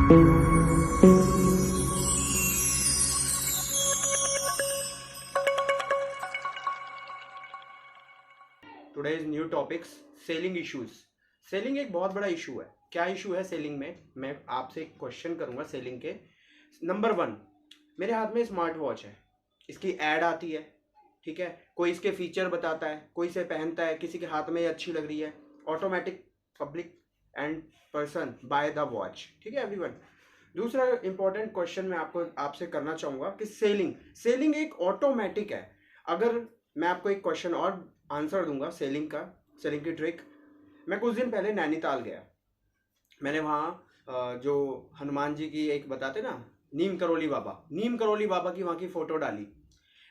Today's new topics, selling issues. Selling एक बहुत बड़ा इशू है। क्या इशू है सेलिंग में? मैं आपसे एक क्वेश्चन करूंगा सेलिंग के। नंबर 1, मेरे हाथ में स्मार्ट वॉच है, इसकी ऐड आती है, ठीक है, कोई इसके फीचर बताता है, कोई इसे पहनता है, किसी के हाथ में ये अच्छी लग रही है, automatic public and person by the watch, ठीक है एवरीवन। दूसरा इंपॉर्टेंट क्वेश्चन मैं आपसे करना चाहूंगा कि सेलिंग एक ऑटोमेटिक है। अगर मैं आपको एक क्वेश्चन और आंसर दूंगा सेलिंग की ट्रिक। मैं कुछ दिन पहले नैनीताल गया। मैंने वहाँ जो हनुमान जी की एक बताते ना, नीम करोली बाबा की वहाँ की फोटो डाली।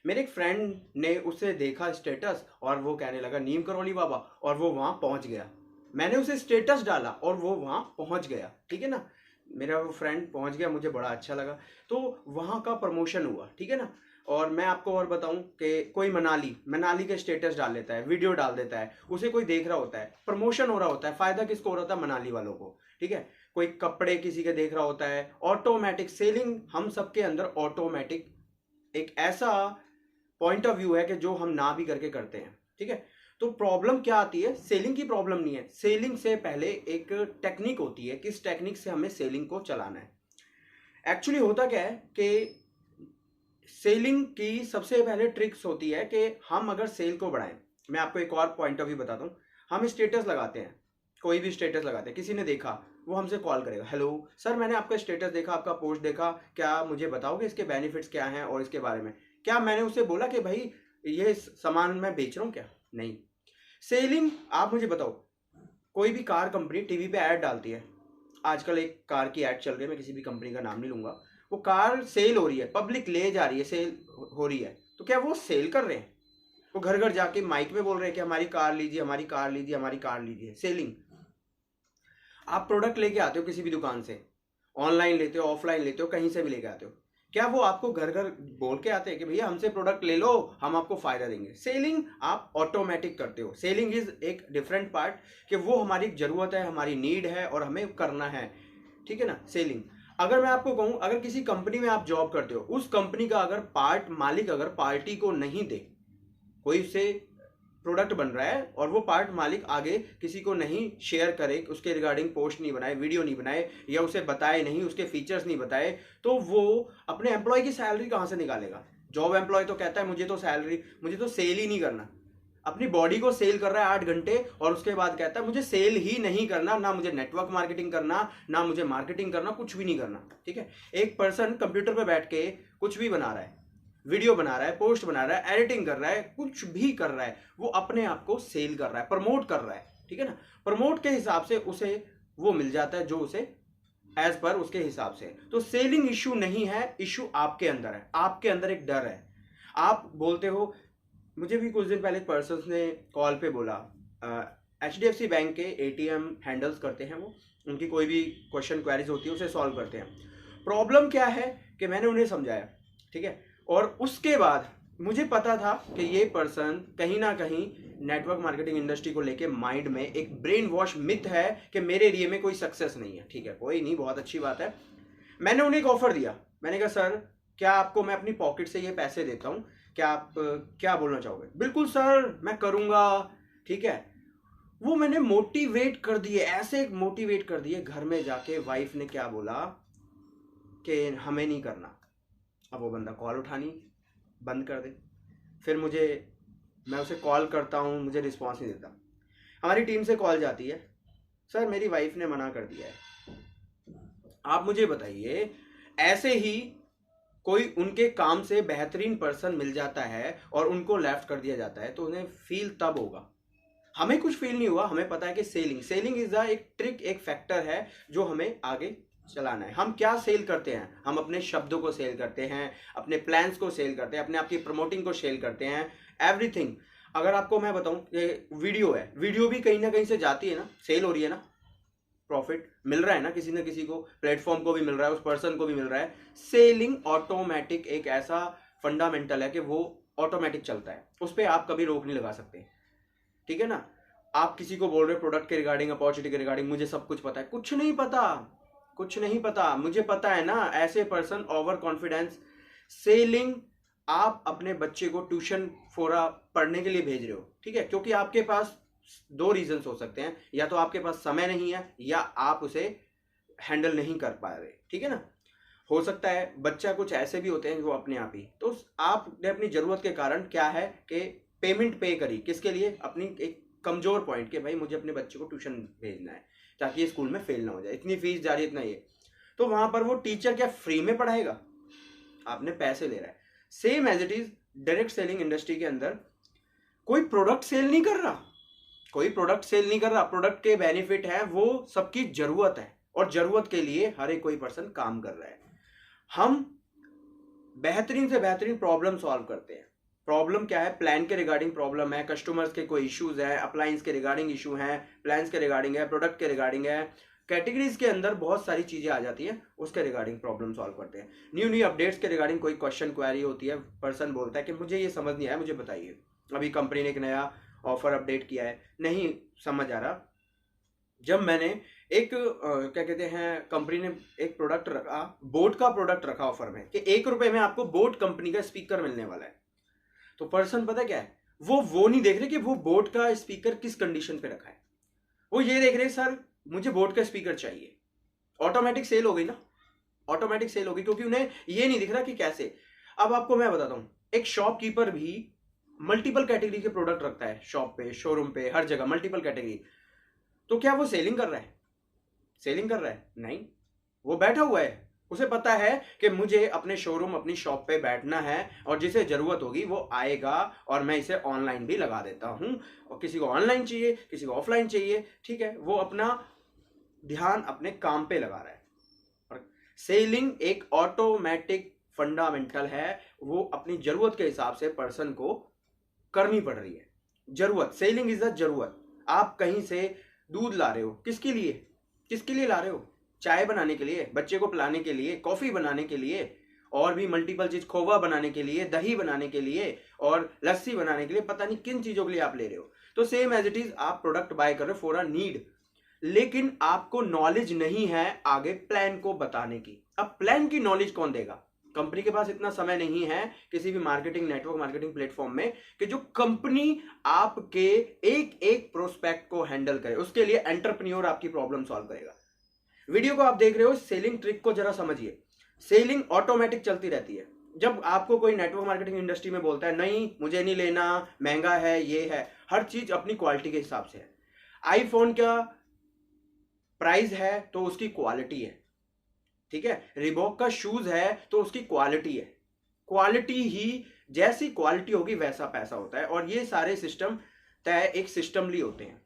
मेरे एक फ्रेंड ने उसे देखा स्टेटस और वो कहने लगा नीम करोली बाबा, और वो वहाँ पहुँच गया। मैंने उसे स्टेटस डाला और वो वहाँ पहुँच गया, ठीक है ना। मेरा वो फ्रेंड पहुँच गया, मुझे बड़ा अच्छा लगा। तो वहाँ का प्रमोशन हुआ, ठीक है ना। और मैं आपको और बताऊं कि कोई मनाली के स्टेटस डाल लेता है, वीडियो डाल देता है, उसे कोई देख रहा होता है, प्रमोशन हो रहा होता है। फायदा किसको हो रहा था? मनाली वालों को, ठीक है। कोई कपड़े किसी के देख रहा होता है। ऑटोमेटिक सेलिंग हम सबके अंदर ऑटोमेटिक एक ऐसा पॉइंट ऑफ व्यू है कि जो हम ना भी करके करते हैं, ठीक है। तो प्रॉब्लम क्या आती है? सेलिंग की प्रॉब्लम नहीं है। सेलिंग से पहले एक टेक्निक होती है, किस टेक्निक से हमें सेलिंग को चलाना है। एक्चुअली होता क्या है कि सेलिंग की सबसे पहले ट्रिक्स होती है कि हम अगर सेल को बढ़ाएं। मैं आपको एक और पॉइंट ऑफ व्यू बताता हूँ। हम स्टेटस लगाते हैं, कोई भी स्टेटस लगाते हैं, किसी ने देखा, वो हमसे कॉल करेगा, हेलो सर मैंने आपका स्टेटस देखा, आपका पोस्ट देखा, क्या मुझे बताओगे इसके बेनिफिट्स क्या हैं और इसके बारे में? क्या मैंने उसे बोला कि भाई ये सामान मैं बेच रहा हूँ? क्या नहीं। सेलिंग, आप मुझे बताओ, कोई भी कार कंपनी टीवी पे ऐड डालती है। आजकल एक कार की ऐड चल रही है, मैं किसी भी कंपनी का नाम नहीं लूंगा। वो कार सेल हो रही है, पब्लिक ले जा रही है, सेल हो रही है। तो क्या वो सेल कर रहे हैं? वो घर घर जाके माइक में बोल रहे हैं कि हमारी कार लीजिए, हमारी कार लीजिए, हमारी कार लीजिए। सेलिंग। आप प्रोडक्ट लेके आते हो किसी भी दुकान से, ऑनलाइन लेते हो, ऑफलाइन लेते हो, कहीं से भी लेके आते हो, क्या वो आपको घर घर बोल के आते हैं कि भैया हमसे प्रोडक्ट ले लो, हम आपको फायदा देंगे? सेलिंग आप ऑटोमेटिक करते हो। सेलिंग इज एक डिफरेंट पार्ट कि वो हमारी जरूरत है, हमारी नीड है और हमें करना है, ठीक है ना। सेलिंग, अगर मैं आपको कहूं, अगर किसी कंपनी में आप जॉब करते हो, उस कंपनी का अगर मालिक अगर पार्टी को नहीं दे, कोई से प्रोडक्ट बन रहा है और वो पार्ट मालिक आगे किसी को नहीं शेयर करे, उसके रिगार्डिंग पोस्ट नहीं बनाए, वीडियो नहीं बनाए, या उसे बताए नहीं, उसके फीचर्स नहीं बताए, तो वो अपने एम्प्लॉय की सैलरी कहाँ से निकालेगा? जॉब एम्प्लॉय तो कहता है मुझे तो सेल ही नहीं करना। अपनी बॉडी को सेल कर रहा है 8 घंटे और उसके बाद कहता है मुझे सेल ही नहीं करना, ना मुझे नेटवर्क मार्केटिंग करना, ना मुझे मार्केटिंग करना, कुछ भी नहीं करना, ठीक है। एक पर्सन कंप्यूटर पे बैठ के कुछ भी बना रहा है, वीडियो बना रहा है, पोस्ट बना रहा है, एडिटिंग कर रहा है, कुछ भी कर रहा है, वो अपने आप को सेल कर रहा है, प्रमोट कर रहा है, ठीक है ना। प्रमोट के हिसाब से उसे वो मिल जाता है जो उसे एज पर उसके हिसाब से। तो सेलिंग इशू नहीं है, इशू आपके अंदर है, आपके अंदर एक डर है। आप बोलते हो, मुझे भी कुछ दिन पहले पर्सन ने कॉल पे बोला, HDFC बैंक के ATM हैंडल्स करते हैं वो, उनकी कोई भी क्वेश्चन क्वेरीज होती है उसे सॉल्व करते हैं। प्रॉब्लम क्या है कि मैंने उन्हें समझाया, ठीक है, और उसके बाद मुझे पता था कि ये पर्सन कहीं ना कहीं नेटवर्क मार्केटिंग इंडस्ट्री को लेके माइंड में एक ब्रेन वॉश मिथ है कि मेरे एरिया में कोई सक्सेस नहीं है, ठीक है, कोई नहीं, बहुत अच्छी बात है। मैंने उन्हें एक ऑफर दिया, मैंने कहा सर क्या आपको मैं अपनी पॉकेट से ये पैसे देता हूँ, क्या आप क्या बोलना चाहोगे? बिल्कुल सर मैं करूँगा, ठीक है। वो मैंने मोटिवेट कर दिए, ऐसे मोटिवेट कर दिए। घर में जाके वाइफ ने क्या बोला कि हमें नहीं करना। अब वो बंदा कॉल उठानी बंद कर दे, फिर मैं उसे कॉल करता हूँ, मुझे रिस्पॉन्स नहीं देता। हमारी टीम से कॉल जाती है, सर मेरी वाइफ ने मना कर दिया है। आप मुझे बताइए, ऐसे ही कोई उनके काम से बेहतरीन पर्सन मिल जाता है और उनको लेफ्ट कर दिया जाता है तो उन्हें फील तब होगा। हमें कुछ फील नहीं हुआ, हमें पता है कि सेलिंग इज एक ट्रिक, एक फैक्टर है जो हमें आगे चलाना है। हम क्या सेल करते हैं? हम अपने शब्दों को सेल करते हैं, अपने प्लान्स को सेल करते हैं, अपने आप की प्रमोटिंग को सेल करते हैं, एवरीथिंग। अगर आपको मैं बताऊं कि वीडियो है, वीडियो भी कहीं ना कहीं से जाती है ना, सेल हो रही है ना, प्रॉफिट मिल रहा है ना, किसी न किसी को, प्लेटफॉर्म को भी मिल रहा है, उस पर्सन को भी मिल रहा है। सेलिंग ऑटोमेटिक एक ऐसा फंडामेंटल है कि वो ऑटोमेटिक चलता है, उस पर आप कभी रोक नहीं लगा सकते, ठीक है ना। आप किसी को बोल रहे हो प्रोडक्ट के रिगार्डिंग, अपॉर्चुनिटी के रिगार्डिंग, मुझे सब कुछ पता है, कुछ नहीं पता। कुछ नहीं पता, मुझे पता है ना, ऐसे पर्सन ओवर कॉन्फिडेंस। सेलिंग, आप अपने बच्चे को ट्यूशन फोरा पढ़ने के लिए भेज रहे हो, ठीक है, क्योंकि आपके पास दो रीजंस हो सकते हैं, या तो आपके पास समय नहीं है या आप उसे हैंडल नहीं कर पा रहे, ठीक है ना। हो सकता है बच्चा कुछ ऐसे भी होते हैं जो अपने आप ही, तो आपने अपनी जरूरत के कारण क्या है कि पेमेंट पे करी, किसके लिए, अपनी एक कमजोर पॉइंट के भाई मुझे अपने बच्चे को ट्यूशन भेजना है ताकि ये स्कूल में फेल ना हो जाए, इतनी फीस जा रही है, इतना ये, तो वहां पर वो टीचर क्या फ्री में पढ़ाएगा, आपने पैसे ले रहा है। Same as it is direct selling industry के अंदर कोई प्रोडक्ट सेल नहीं कर रहा, कोई प्रोडक्ट सेल नहीं कर रहा, प्रोडक्ट के बेनिफिट है, वो सबकी जरूरत है और जरूरत के लिए हर एक कोई पर्सन काम कर रहा है। हम बेहतरीन से बेहतरीन प्रॉब्लम सॉल्व करते हैं। प्रॉब्लम क्या है, प्लान के रिगार्डिंग प्रॉब्लम है, कस्टमर्स के कोई इश्यूज है, अप्लायंस के रिगार्डिंग इशू है, प्लान्स के रिगार्डिंग है, प्रोडक्ट के रिगार्डिंग है, कैटेगरीज के अंदर बहुत सारी चीजें आ जाती हैं, उसके रिगार्डिंग प्रॉब्लम सॉल्व करते हैं। न्यू अपडेट्स के रिगार्डिंग कोई क्वेश्चन क्वेरी होती है, पर्सन बोलता है कि मुझे ये समझ नहीं आया, मुझे बताइए, अभी कंपनी ने एक नया ऑफर अपडेट किया है, नहीं समझ आ रहा। जब मैंने एक क्या कहते हैं, कंपनी ने एक प्रोडक्ट रखा, बोट का प्रोडक्ट रखा ऑफर में कि ₹1 में आपको बोट कंपनी का स्पीकर मिलने वाला है, तो पर्सन पता क्या है, वो नहीं देख रहे कि वो बोट का स्पीकर किस कंडीशन पे रखा है, वो ये देख रहे सर मुझे बोट का स्पीकर चाहिए। ऑटोमेटिक सेल हो गई ना, ऑटोमेटिक सेल हो गई, क्योंकि उन्हें ये नहीं दिख रहा कि कैसे। अब आपको मैं बताता हूं, एक शॉपकीपर भी मल्टीपल कैटेगरी के प्रोडक्ट रखता है, शॉप पे, शोरूम पे, हर जगह मल्टीपल कैटेगरी, तो क्या वो सेलिंग कर रहा है, सेलिंग कर रहा है? नहीं, वो बैठा हुआ है, उसे पता है कि मुझे अपने शोरूम, अपनी शॉप पे बैठना है और जिसे जरूरत होगी वो आएगा और मैं इसे ऑनलाइन भी लगा देता हूं, और किसी को ऑनलाइन चाहिए, किसी को ऑफलाइन चाहिए, ठीक है, वो अपना ध्यान अपने काम पे लगा रहा है। और सेलिंग एक ऑटोमेटिक फंडामेंटल है, वो अपनी जरूरत के हिसाब से पर्सन को करनी पड़ रही है। जरूरत, सेलिंग इज द जरूरत। आप कहीं से दूध ला रहे हो, किसके लिए, किसके लिए ला रहे हो? चाय बनाने के लिए, बच्चे को पिलाने के लिए, कॉफी बनाने के लिए, और भी मल्टीपल चीज, खोवा बनाने के लिए, दही बनाने के लिए और लस्सी बनाने के लिए, पता नहीं किन चीजों के लिए आप ले रहे हो। तो सेम एज इट इज आप प्रोडक्ट बाय कर रहे हो फॉर अ नीड, लेकिन आपको नॉलेज नहीं है आगे प्लान को बताने की। अब प्लान की नॉलेज कौन देगा? कंपनी के पास इतना समय नहीं है किसी भी मार्केटिंग नेटवर्क, मार्केटिंग प्लेटफॉर्म में, कि जो कंपनी आपके एक एक प्रोस्पेक्ट को हैंडल करे। उसके लिए एंटरप्रेन्योर आपकी प्रॉब्लम सॉल्व करेगा। वीडियो को आप देख रहे हो, सेलिंग ट्रिक को जरा समझिए। सेलिंग ऑटोमेटिक चलती रहती है। जब आपको कोई नेटवर्क मार्केटिंग इंडस्ट्री में बोलता है नहीं मुझे नहीं लेना, महंगा है, ये है, हर चीज अपनी क्वालिटी के हिसाब से है। आईफोन का प्राइस है तो उसकी क्वालिटी है, ठीक है, रिबॉक का शूज है तो उसकी क्वालिटी है। क्वालिटी ही, जैसी क्वालिटी होगी वैसा पैसा होता है, और ये सारे सिस्टम तय एक सिस्टमली होते हैं,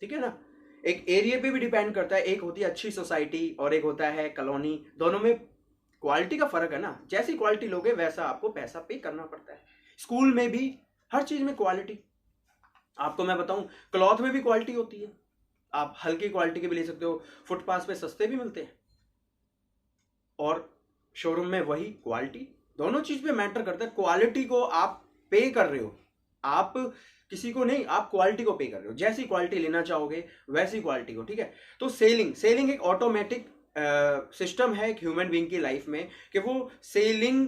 ठीक है ना। एक एरिया पे भी डिपेंड करता है, एक होती है अच्छी सोसाइटी और एक होता है कॉलोनी, दोनों में क्वालिटी का फर्क है ना। जैसी क्वालिटी लोगे वैसा आपको पैसा पे करना पड़ता है। स्कूल में भी, हर चीज में क्वालिटी। आपको मैं बताऊं, क्लॉथ में भी क्वालिटी होती है, आप हल्की क्वालिटी के भी ले सकते हो, फुटपाथ पे सस्ते भी मिलते हैं, और शोरूम में वही क्वालिटी। दोनों चीज पे मैटर करता है। क्वालिटी को आप पे कर रहे हो, आप किसी को नहीं, आप क्वालिटी को पे कर रहे हो। जैसी क्वालिटी लेना चाहोगे वैसी क्वालिटी को, ठीक है। तो सेलिंग एक ऑटोमेटिक सिस्टम है एक ह्यूमन बीइंग की लाइफ में, कि वो सेलिंग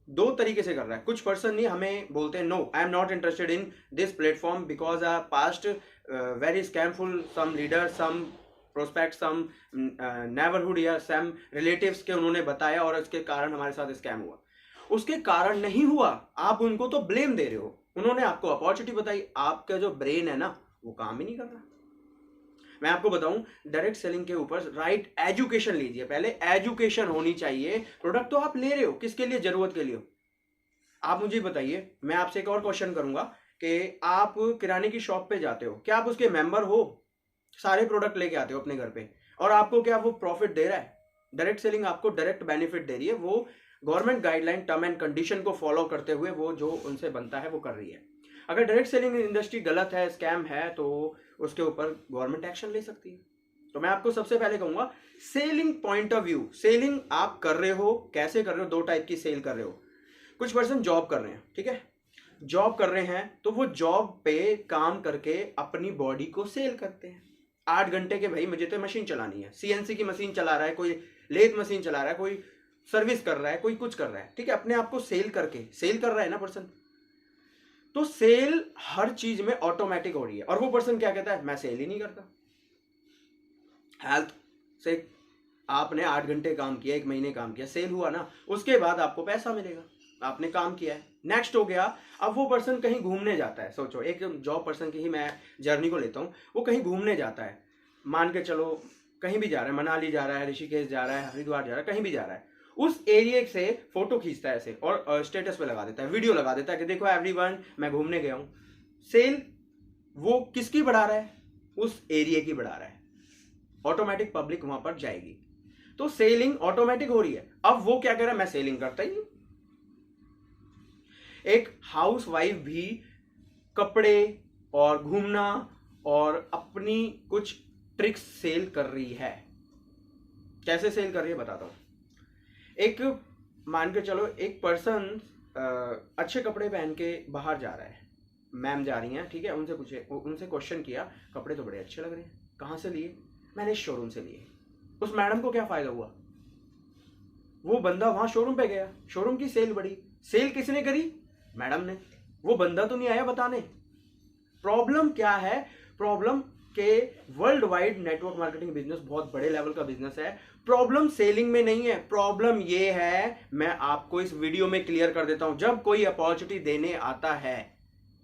दो तरीके से कर रहा है। कुछ पर्सन नहीं हमें बोलते हैं no I am not interested in this platform because a past very scamful, some leader, some prospect, some neighbourhood या सम रिलेटिव्स के उन्होंने बताया और उसके कारण हमारे साथ स्कैम हुआ। उसके कारण नहीं हुआ, आप उनको तो ब्लेम दे रहे हो। उन्होंने आपको अपॉर्चुनिटी बताई, आपका जो ब्रेन है ना वो काम ही नहीं कर रहा। मैं आपको बताऊं, डायरेक्ट सेलिंग के ऊपर राइट एजुकेशन लीजिए। पहले एजुकेशन होनी चाहिए। प्रोडक्ट तो आप ले रहे हो, किसके लिए, जरूरत के लिए हो। आप मुझे बताइए, मैं आपसे एक और क्वेश्चन करूंगा कि आप किराने की शॉप पे जाते हो, क्या आप उसके मेंबर हो? सारे प्रोडक्ट लेके आते हो अपने घर पे, और आपको क्या वो प्रॉफिट दे रहा है? डायरेक्ट सेलिंग आपको डायरेक्ट बेनिफिट दे रही है। वो government guideline, term and condition को फॉलो करते हुए वो जो उनसे बनता है वो कर रही है। अगर डायरेक्ट सेलिंग इंडस्ट्री गलत है, स्कैम है, तो उसके ऊपर गवर्नमेंट एक्शन ले सकती है। तो मैं आपको सबसे पहले कहूंगा, selling point of view, selling आप कर रहे हो, कैसे कर रहे हो? दो टाइप की सेल कर रहे हो। कुछ पर्सन जॉब कर रहे हैं, ठीक है, जॉब कर रहे हैं, तो वो जॉब पे काम करके अपनी बॉडी को सेल करते हैं। 8 घंटे के भाई मुझे तो मशीन चलानी है, सीएनसी की मशीन चला रहा है, कोई लेथ मशीन चला रहा है, कोई सर्विस कर रहा है, कोई कुछ कर रहा है, ठीक है, अपने आप को सेल करके सेल कर रहा है ना पर्सन। तो सेल हर चीज में ऑटोमेटिक हो रही है, और वो पर्सन क्या कहता है, मैं सेल ही नहीं करता। हेल्थ से आपने 8 घंटे काम किया, 1 महीने काम किया, सेल हुआ ना, उसके बाद आपको पैसा मिलेगा, आपने काम किया है। नेक्स्ट हो गया, अब वो पर्सन कहीं घूमने जाता है। सोचो एक जॉब पर्सन की ही मैं जर्नी को लेता हूँ, वो कहीं घूमने जाता है, मान के चलो कहीं भी जा रहा है, मनाली जा रहा है, ऋषिकेश जा रहा है, हरिद्वार जा रहा है, कहीं भी जा रहा है, उस एरिया से फोटो खींचता है ऐसे और स्टेटस पे लगा देता है, वीडियो लगा देता है कि देखो एवरीवन मैं घूमने गया हूँ। सेल वो किसकी बढ़ा रहा है, उस एरिया की बढ़ा रहा है, ऑटोमेटिक पब्लिक वहां पर जाएगी, तो सेलिंग ऑटोमेटिक हो रही है। अब वो क्या कह रहा है, मैं सेलिंग करता ही नहीं। एक हाउस वाइफ भी कपड़े और घूमना और अपनी कुछ ट्रिक्स सेल कर रही है। कैसे सेल कर रही है बताता हूं। एक मान के चलो एक पर्सन अच्छे कपड़े पहन के बाहर जा रहा है, मैम जा रही हैं, ठीक है, उनसे पूछे, उनसे क्वेश्चन किया, कपड़े तो बड़े अच्छे लग रहे हैं, कहाँ से लिए, मैंने इस शोरूम से लिए। उस मैडम को क्या फायदा हुआ, वो बंदा वहां शोरूम पे गया, शोरूम की सेल बढ़ी। सेल किसने करी, मैडम ने, वो बंदा तो नहीं आया बताने। प्रॉब्लम क्या है, प्रॉब्लम के world wide network marketing business बहुत बड़े लेवल का बिजनेस है, प्रॉब्लम सेलिंग में नहीं है, प्रॉब्लम ये है, मैं आपको इस वीडियो में क्लियर कर देता हूं। जब कोई अपॉर्चुनिटी देने आता है,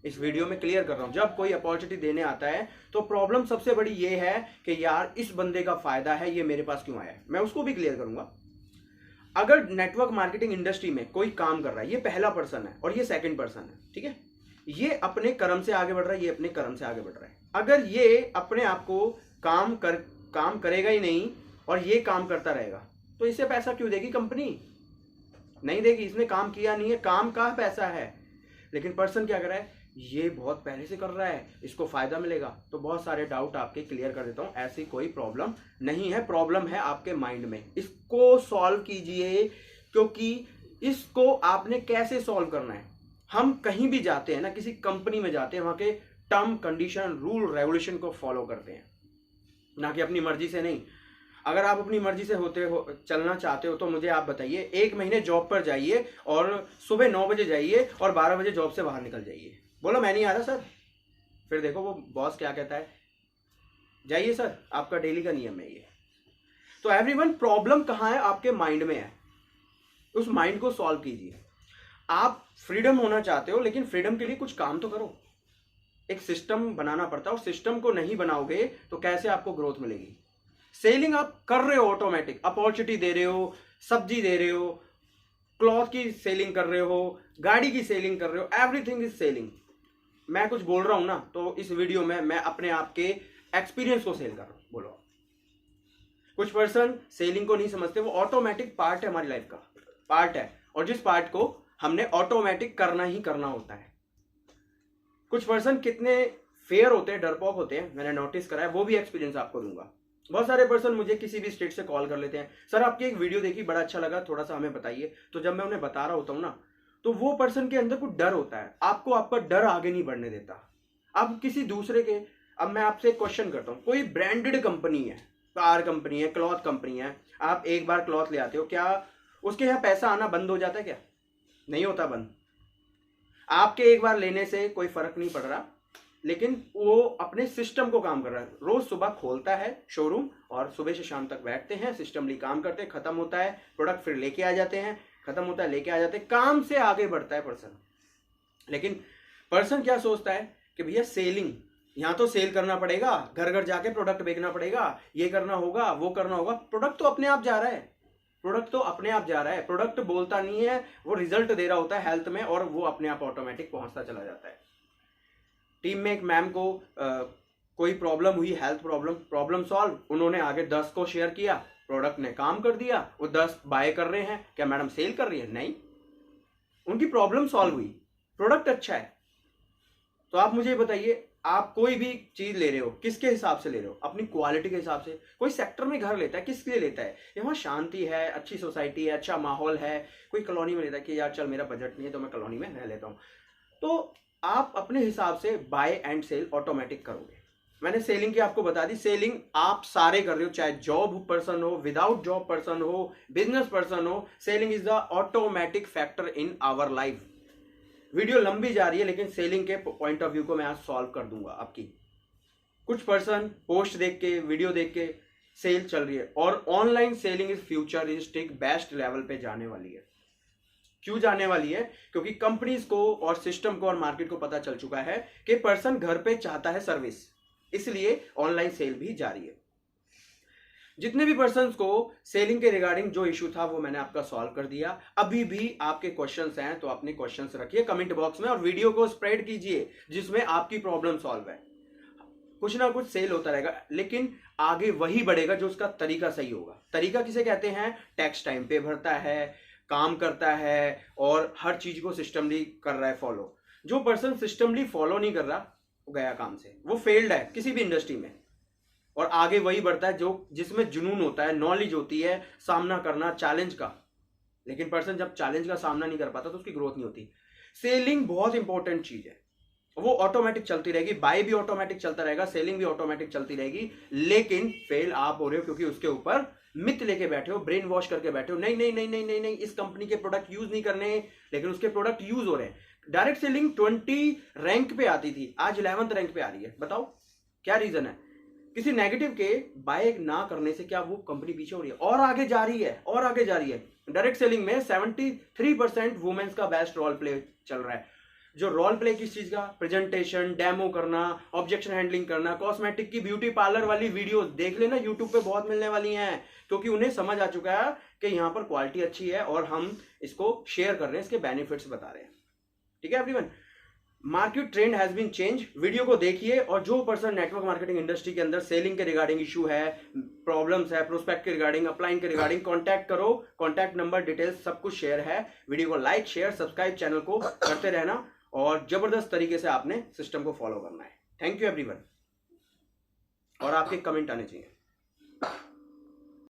इस वीडियो में क्लियर कर रहा हूं, जब कोई अपॉर्चुनिटी देने आता है तो प्रॉब्लम सबसे बड़ी ये है कि यार इस बंदे का फायदा है, ये मेरे पास क्यों आया है, मैं उसको भी क्लियर करूंगा। अगर नेटवर्क मार्केटिंग इंडस्ट्री में कोई काम कर रहा है, ये पहला पर्सन है और ये सेकंड पर्सन है, ठीक है, ये अपने कर्म से आगे बढ़ रहा है, ये अपने कर्म से आगे बढ़ रहा है। अगर ये अपने आप को काम करेगा ही नहीं और ये काम करता रहेगा, तो इसे पैसा क्यों देगी कंपनी, नहीं देगी, इसने काम किया नहीं है, काम का पैसा है। लेकिन पर्सन क्या कर रहा है, ये बहुत पहले से कर रहा है, इसको फायदा मिलेगा। तो बहुत सारे डाउट आपके क्लियर कर देता हूं, ऐसी कोई प्रॉब्लम नहीं है, प्रॉब्लम है आपके माइंड में, इसको सॉल्व कीजिए, क्योंकि इसको आपने कैसे सॉल्व करना है। हम कहीं भी जाते हैं ना, किसी कंपनी में जाते हैं, वहां के टर्म कंडीशन रूल रेगुलेशन को फॉलो करते हैं, ना कि अपनी मर्जी से नहीं। अगर आप अपनी मर्जी से चलना चाहते हो तो मुझे आप बताइए, 1 महीने जॉब पर जाइए और सुबह 9 बजे जाइए और 12 बजे जॉब से बाहर निकल जाइए, बोलो मैं नहीं आ रहा सर, फिर देखो वो बॉस क्या कहता है, जाइए सर, आपका डेली का नियम है ये। तो एवरीवन, प्रॉब्लम कहाँ है, आपके माइंड में है, उस माइंड को सॉल्व कीजिए। आप फ्रीडम होना चाहते हो, लेकिन फ्रीडम के लिए कुछ काम तो करो, एक सिस्टम बनाना पड़ता है, और सिस्टम को नहीं बनाओगे तो कैसे आपको ग्रोथ मिलेगी। सेलिंग आप कर रहे हो ऑटोमेटिक, अपॉर्चुनिटी दे रहे हो, सब्जी दे रहे हो, क्लॉथ की सेलिंग कर रहे हो, गाड़ी की सेलिंग कर रहे हो, एवरीथिंग इज सेलिंग। मैं कुछ बोल रहा हूं ना, तो इस वीडियो में मैं अपने आप के एक्सपीरियंस को सेल कर रहा हूं। बोलो, कुछ पर्सन सेलिंग को नहीं समझते, वो ऑटोमेटिक पार्ट है, हमारी लाइफ का पार्ट है, और जिस पार्ट को हमने ऑटोमेटिक करना ही करना होता है। कुछ पर्सन कितने फेयर होते हैं, डरपोक होते हैं, मैंने नोटिस करा है, वो भी एक्सपीरियंस आपको दूंगा। बहुत सारे पर्सन मुझे किसी भी स्टेट से कॉल कर लेते हैं, सर आपकी एक वीडियो देखी, बड़ा अच्छा लगा, थोड़ा सा हमें बताइए। तो जब मैं उन्हें बता रहा होता हूं ना, तो वो पर्सन के अंदर कुछ डर होता है, आपको आपका डर आगे नहीं बढ़ने देता। अब किसी दूसरे के, अब मैं आपसे एक क्वेश्चन करता हूं, कोई ब्रांडेड कंपनी है, कार कंपनी है, क्लॉथ कंपनी है, आप एक बार क्लॉथ ले आते हो, क्या उसके यहाँ पैसा आना बंद हो जाता है, क्या नहीं होता बंद। आपके एक बार लेने से कोई फर्क नहीं पड़ रहा, लेकिन वो अपने सिस्टम को काम कर रहा है, रोज सुबह खोलता है शोरूम और सुबह से शाम तक बैठते हैं, सिस्टमली काम करते हैं, खत्म होता है प्रोडक्ट, फिर लेके आ जाते हैं, खत्म होता है लेके आ जाते हैं, काम से आगे बढ़ता है पर्सन। लेकिन पर्सन क्या सोचता है कि भैया सेलिंग, यहाँ तो सेल करना पड़ेगा, घर घर जाके प्रोडक्ट बेचना पड़ेगा, ये करना होगा, वो करना होगा। प्रोडक्ट तो अपने आप जा रहा है, प्रोडक्ट तो अपने आप जा रहा है, प्रोडक्ट बोलता नहीं है, वो रिजल्ट दे रहा होता है हेल्थ में, और वो अपने आप ऑटोमेटिक पहुंचता चला जाता है। टीम में एक मैम को कोई प्रॉब्लम हुई, हेल्थ प्रॉब्लम सॉल्व, उन्होंने आगे 10 को शेयर किया, प्रोडक्ट ने काम कर दिया, वो 10 बाय कर रहे हैं। क्या मैडम सेल कर रही है? नहीं, उनकी प्रॉब्लम सॉल्व हुई, प्रोडक्ट अच्छा है। तो आप मुझे बताइए, आप कोई भी चीज ले रहे हो, किसके हिसाब से ले रहे हो? अपनी क्वालिटी के हिसाब से। कोई सेक्टर में घर लेता है, किसके लिए लेता है? यहाँ शांति है, अच्छी सोसाइटी है, अच्छा माहौल है। कोई कॉलोनी में लेता है कि यार चल मेरा बजट नहीं है तो मैं कॉलोनी में रह लेता हूँ। तो आप अपने हिसाब से बाय एंड सेल ऑटोमेटिक करोगे। मैंने सेलिंग की आपको बता दी। सेलिंग आप सारे कर रहे हो, चाहे जॉब पर्सन हो, विदाउट जॉब पर्सन हो, बिजनेस पर्सन हो, selling is the automatic factor in our life. Video लंबी जा रही है लेकिन सेलिंग के पॉइंट ऑफ व्यू को मैं आज सॉल्व कर दूंगा आपकी। कुछ पर्सन पोस्ट देख के, वीडियो देख के सेल चल रही है, और online selling is futuristic best level पे जाने वाली है। क्यों जाने वाली है? क्योंकि कंपनीज को और सिस्टम को और मार्केट को पता चल चुका है कि पर्सन घर पे चाहता है सर्विस, इसलिए ऑनलाइन सेल भी जारी है। जितने भी पर्सन्स को सेलिंग के रिगार्डिंग जो इशू था वो मैंने आपका सॉल्व कर दिया। अभी भी आपके क्वेश्चंस हैं तो अपने क्वेश्चंस रखिए कमेंट बॉक्स में, और वीडियो को स्प्रेड कीजिए जिसमें आपकी प्रॉब्लम सॉल्व है। कुछ ना कुछ सेल होता रहेगा, लेकिन आगे वही बढ़ेगा जो उसका तरीका सही होगा। तरीका किसे कहते हैं? टैक्स टाइम पे भरता है, काम करता है, और हर चीज को सिस्टमली कर रहा है फॉलो। जो पर्सन सिस्टमली फॉलो नहीं कर रहा वो गया काम से, वो फेल्ड है किसी भी इंडस्ट्री में। और आगे वही बढ़ता है जो जिसमें जुनून होता है, नॉलेज होती है, सामना करना चैलेंज का। लेकिन पर्सन जब चैलेंज का सामना नहीं कर पाता तो उसकी ग्रोथ नहीं होती। सेलिंग बहुत इंपॉर्टेंट चीज है, वो ऑटोमेटिक चलती रहेगी। बाय भी ऑटोमेटिक चलता रहेगा, सेलिंग भी ऑटोमेटिक चलती रहेगी। लेकिन फेल आप हो रहे हो क्योंकि उसके ऊपर मिथ लेके बैठे हो, ब्रेन वॉश करके बैठे हो। नहीं नहीं नहीं नहीं नहीं नहीं, इस कंपनी के प्रोडक्ट यूज नहीं करने, लेकिन उसके प्रोडक्ट यूज हो रहे हैं। डायरेक्ट सेलिंग 20 रैंक पे आती थी, आज 11th रैंक पे आ रही है। बताओ क्या रीजन है? किसी नेगेटिव के बाय ना करने से क्या वो कंपनी पीछे हो रही है? और आगे जा रही है, और आगे जा रही है। डायरेक्ट सेलिंग में 73% वुमेन्स का बेस्ट रोल प्ले चल रहा है। जो रोल प्ले किस चीज का? प्रेजेंटेशन, डेमो करना, ऑब्जेक्शन हैंडलिंग करना, कॉस्मेटिक की, ब्यूटी पार्लर वाली वीडियो देख लेना, यूट्यूब पे बहुत मिलने वाली हैं। क्योंकि उन्हें समझ आ चुका है कि यहाँ पर क्वालिटी अच्छी है और हम इसको शेयर कर रहे हैं, इसके बेनिफिट्स बता रहे हैं। ठीक है everyone, market trend has been change. Video को देखिए, और जो पर्सन नेटवर्क मार्केटिंग इंडस्ट्री के अंदर सेलिंग के रिगार्डिंग इशू है, प्रॉब्लम्स है, प्रोस्पेक्ट के रिगार्डिंग, अपलाइन के रिगार्डिंग, कांटेक्ट करो। कांटेक्ट नंबर, डिटेल्स सब कुछ शेयर है। वीडियो को लाइक, शेयर, सब्सक्राइब चैनल को करते रहना, और जबरदस्त तरीके से आपने सिस्टम को फॉलो करना है। थैंक यू एवरीवन, और आपके कमेंट आने चाहिए।